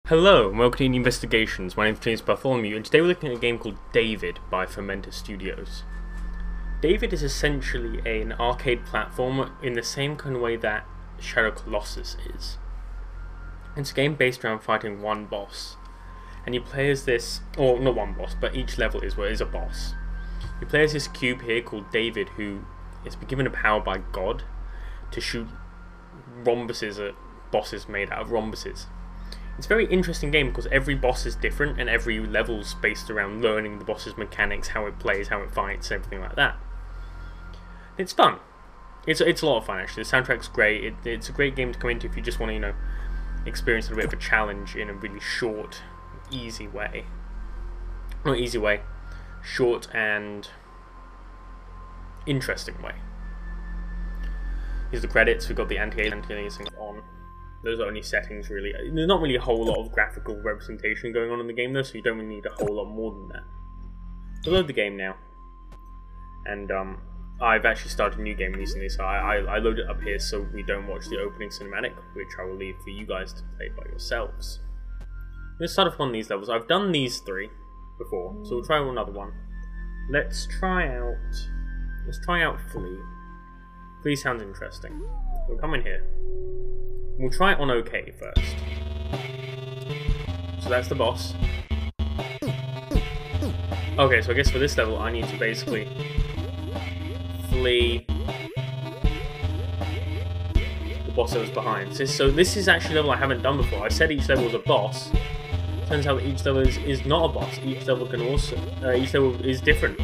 Hello, and welcome to Investigations. My name is James Bartholomew, and today we're looking at a game called David by Fermenter Studios. David is essentially an arcade platformer in the same kind of way that Shadow of Colossus is. It's a game based around fighting one boss, and you play as this, or not one boss, but each level is a boss. You play as this cube here called David, who has been given a power by God to shoot rhombuses at bosses made out of rhombuses. It's a very interesting game because every boss is different and every level's based around learning the boss's mechanics, how it plays, how it fights, everything like that. It's fun. It's a lot of fun actually. The soundtrack's great. It's a great game to come into if you just want to, experience a little bit of a challenge in a really short, easy way. Not easy way, short and interesting way. Here's the credits. We've got the anti-aliasing on. Those are only settings really. There's not really a whole lot of graphical representation going on in the game though, so you don't really need a whole lot more than that. We'll load the game now. And I've actually started a new game recently, so I load it up here so we don't watch the opening cinematic, which I will leave for you guys to play by yourselves. Let's start off on these levels. I've done these three before, so we'll try another one. Let's try out Flea. Flea sounds interesting. We'll come in here. We'll try it on OK first. So that's the boss. Okay, so I guess for this level I need to basically flee the boss that was behind. So this is actually a level I haven't done before. I said each level was a boss. Turns out that each level is not a boss. Each level can also each level is different.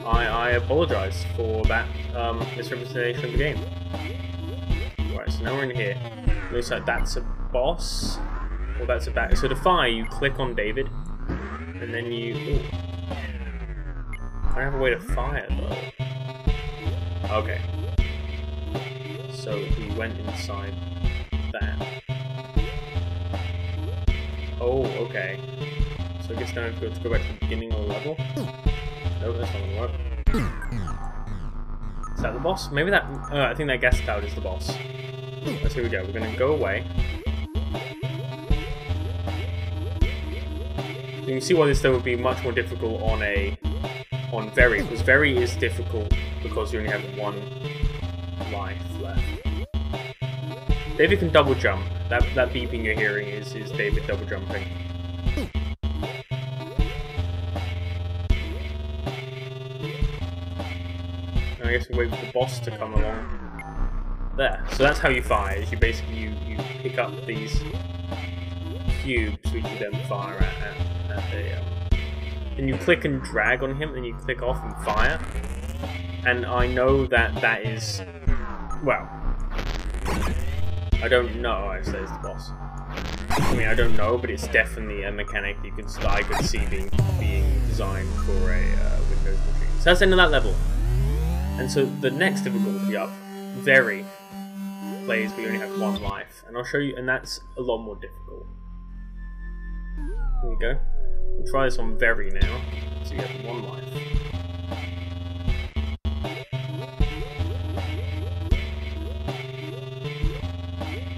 I apologise for that misrepresentation of the game. Right, so now we're in here. Looks like that's a boss. Or that's a bat. So to fire, you click on David. And then you... Ooh. I don't have a way to fire, though. Okay. So he went inside that. Oh, okay. So I guess now I have to go back to the beginning of the level. Nope, that's not gonna work. Is that the boss? Maybe that... I think that gas cloud is the boss. So here we go. We're going to go away. You can see why this level would be much more difficult on Very, because Very is difficult because you only have one life left. David can double jump. That beeping you're hearing is David double jumping. I guess we wait for the boss to come along. There. So that's how you fire. Is you basically you pick up these cubes which you then fire at and you click and drag on him, and you click off and fire. And I know that is, well, I don't know. I say it's the boss. I mean, I don't know, but it's definitely a mechanic I could see being designed for a Windows machine. So that's the end of that level. And so the next difficulty up, Very, plays we only have one life, and I'll show you, and that's a lot more difficult. Here we go. We'll try this on Very now, so you have one life.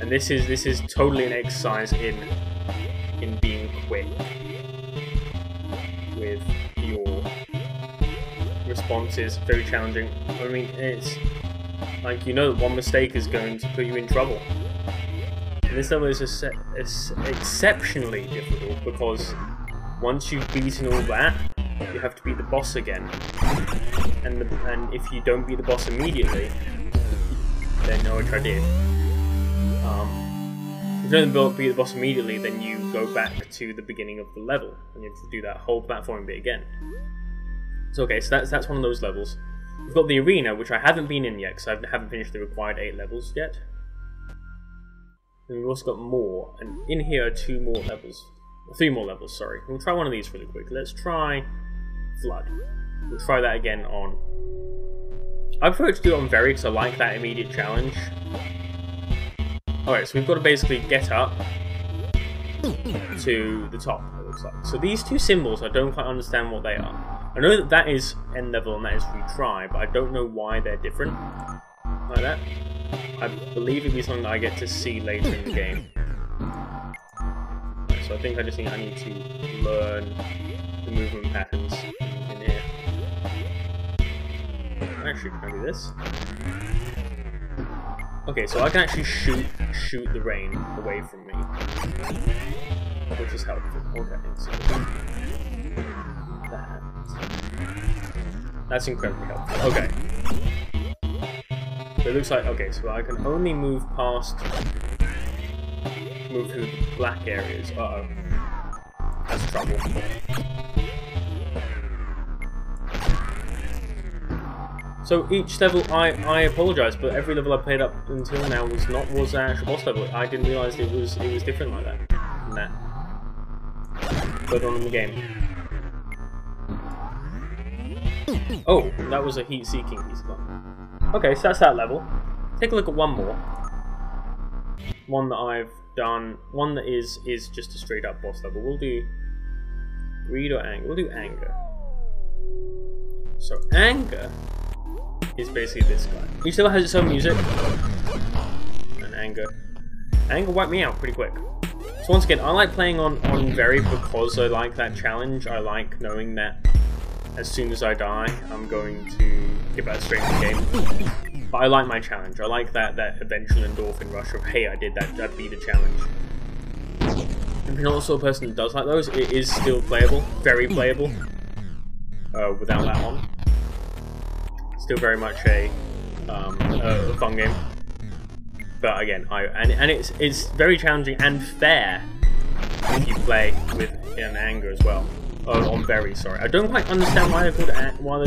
And this is totally an exercise in being quick with your responses. Very challenging. I mean, it's like, one mistake is going to put you in trouble. And this level is exceptionally difficult because once you've beaten all that, you have to beat the boss again. And if you don't beat the boss immediately, then which I did. If you don't beat the boss immediately, then you go back to the beginning of the level, and you have to do that whole platforming bit again. So okay, so that's one of those levels. We've got the arena, which I haven't been in yet, because I haven't finished the required 8 levels yet. And we've also got more, and in here are 3 more levels, sorry. We'll try one of these really quick. Let's try Flood. We'll try that again on... I prefer to do it on Very, because I like that immediate challenge. Alright, so we've got to basically get up to the top, it looks like. So these 2 symbols, I don't quite understand what they are. I know that is end level and that is retry, but I don't know why they're different like that. I believe it'll be something that I get to see later in the game. so I think I need to learn the movement patterns in here. Actually, can I do this? Okay, so I can actually shoot the rain away from me, which is helpful. Okay, so that's incredibly helpful. Okay. So it looks like, okay, so I can only move through the black areas. Uh-oh. That's trouble. So each level, I apologise, but every level I played up until now was an actual boss level. I didn't realise it was different like that. From that. Further on in the game. Oh, that was a heat-seeking piece of that. Okay, so that's that level. Take a look at one more. One that I've done. One that is just a straight up boss level. We'll do greed or anger. We'll do anger. So anger is basically this guy. Each level has its own music. And anger. Anger wiped me out pretty quick. So once again, I like playing on very because I like that challenge. I like knowing that as soon as I die, I'm going to get back straight to the game. But I like my challenge. I like that eventual endorphin rush of, hey, I did that, I beat the challenge. If you're not the sort of person that does like those, it is still playable, very playable, without that on. Still very much a fun game. But again, and it's very challenging and fair if you play with an anger as well. Oh, on very, sorry. I don't quite understand why they're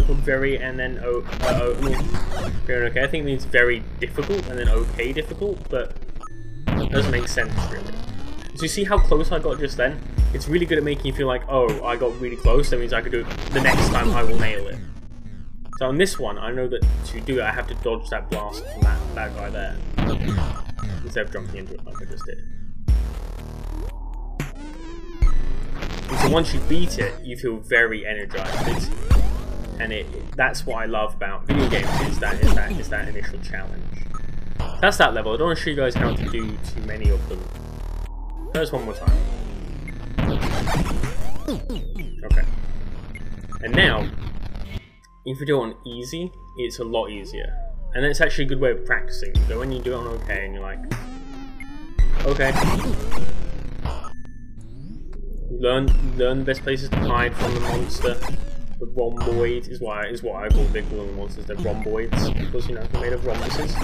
called very and then I mean, very okay. I think it means very difficult and then okay difficult, but it doesn't make sense really. So you see how close I got just then? It's really good at making you feel like, oh, I got really close. That means I could do it the next time. I will nail it. So on this one, I know that to do it, I have to dodge that blast from that guy there instead of jumping into it like I just did. And so once you beat it, you feel very energized, that's what I love about video games is that initial challenge. That's that level. I don't want to show you guys how to do too many of them. First one more time. Okay. And now, if you do it on easy, it's a lot easier, and it's actually a good way of practicing. So when you do it on okay, and you're like, okay. Learn the best places to hide from the monster. The rhomboid is what I call big balloon monsters. They're rhomboids because you know they're made of rhombuses.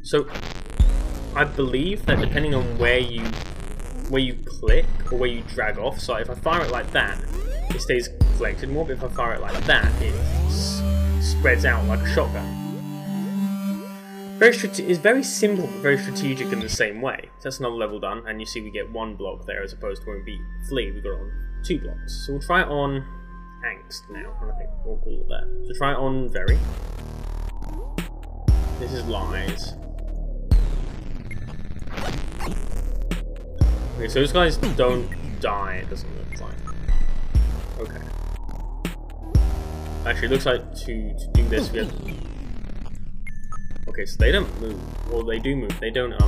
So I believe that depending on where you click or where you drag off. So if I fire it like that, it stays collected more. But if I fire it like that, it spreads out like a shotgun. It's very simple, but very strategic in the same way. So that's another level done, and you see we get one block there as opposed to when we beat Flea, we got it on 2 blocks. So we'll try it on Angst now, and I think we'll call it that. So try it on Very. This is Lies. Okay, so those guys don't die, it doesn't look like. Okay. Actually, it looks like to do this, we have... Okay, so they don't move. Well, they do move. They don't, I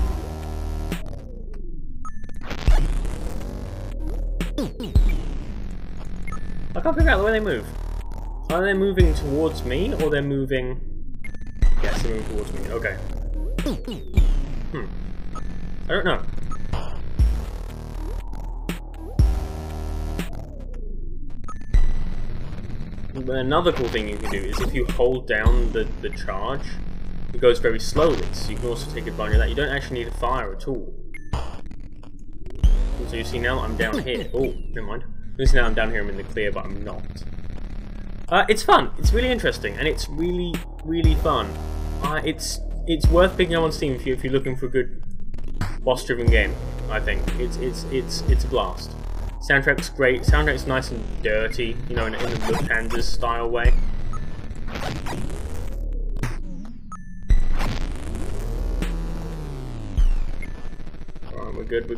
can't figure out the way they move. Are they moving towards me, or they're moving... Yes, they're moving towards me. Okay. I don't know. But another cool thing you can do is if you hold down the charge, it goes very slowly, so you can also take advantage of that. You don't actually need to fire at all. So you see now I'm down here. Oh, never mind. You see now I'm down here, I'm in the clear, but I'm not. It's fun. It's really interesting, and it's really, really fun. It's worth picking up on Steam if you're looking for a good boss-driven game. I think it's a blast. Soundtrack's great. Soundtrack's nice and dirty, you know, in the Lufthansa style way. Alright, we're good.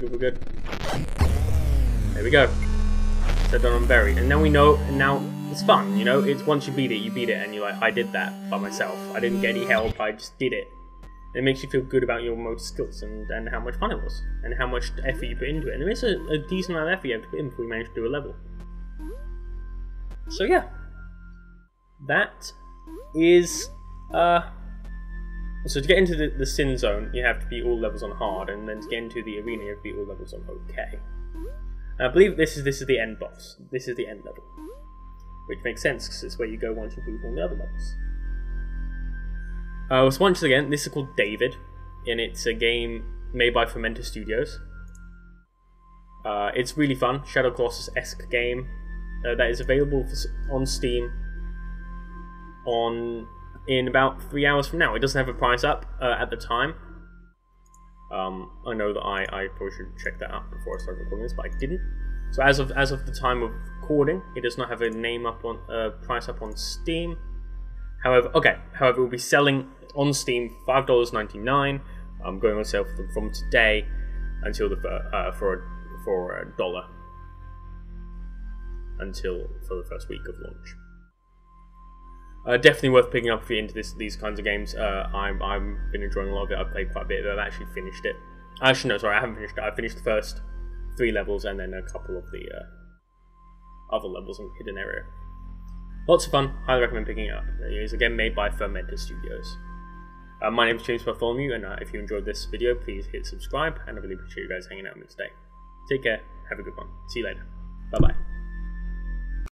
There we go. Set done on Berry, and now we know. And now it's fun, you know. It's once you beat it, and you're like, I did that by myself. I didn't get any help. I just did it. It makes you feel good about your motor skills and how much fun it was, and how much effort you put into it. And there is a decent amount of effort you have to put in before you manage to do a level. So yeah, that is... So to get into the Sin Zone, you have to beat all levels on hard, and then to get into the arena, you have to beat all levels on okay. And I believe this is the end boss. This is the end level, which makes sense because it's where you go once you beat all the other levels. So once again, this is called David, and it's a game made by Fermenter Studios. It's really fun, Shadow of Colossus-esque game that is available on Steam in about 3 hours from now. It doesn't have a price up at the time. I know that I probably should check that out before I started recording this, but I didn't. So as of the time of recording, it does not have a price up on Steam. However, it will be selling on Steam $5.99. Going on sale from today until for $1 for the first week of launch. Definitely worth picking up if you're into these kinds of games. I've been enjoying a lot of it. I've played quite a bit of it. I've actually finished it. Actually, no, sorry, I haven't finished it. I finished the first 3 levels and then a couple of the other levels in hidden area. Lots of fun. Highly recommend picking it up. It's again made by Fermenter Studios. My name is James Bartholomew, and if you enjoyed this video, please hit subscribe, and I really appreciate you guys hanging out with me today. Take care. Have a good one. See you later. Bye-bye.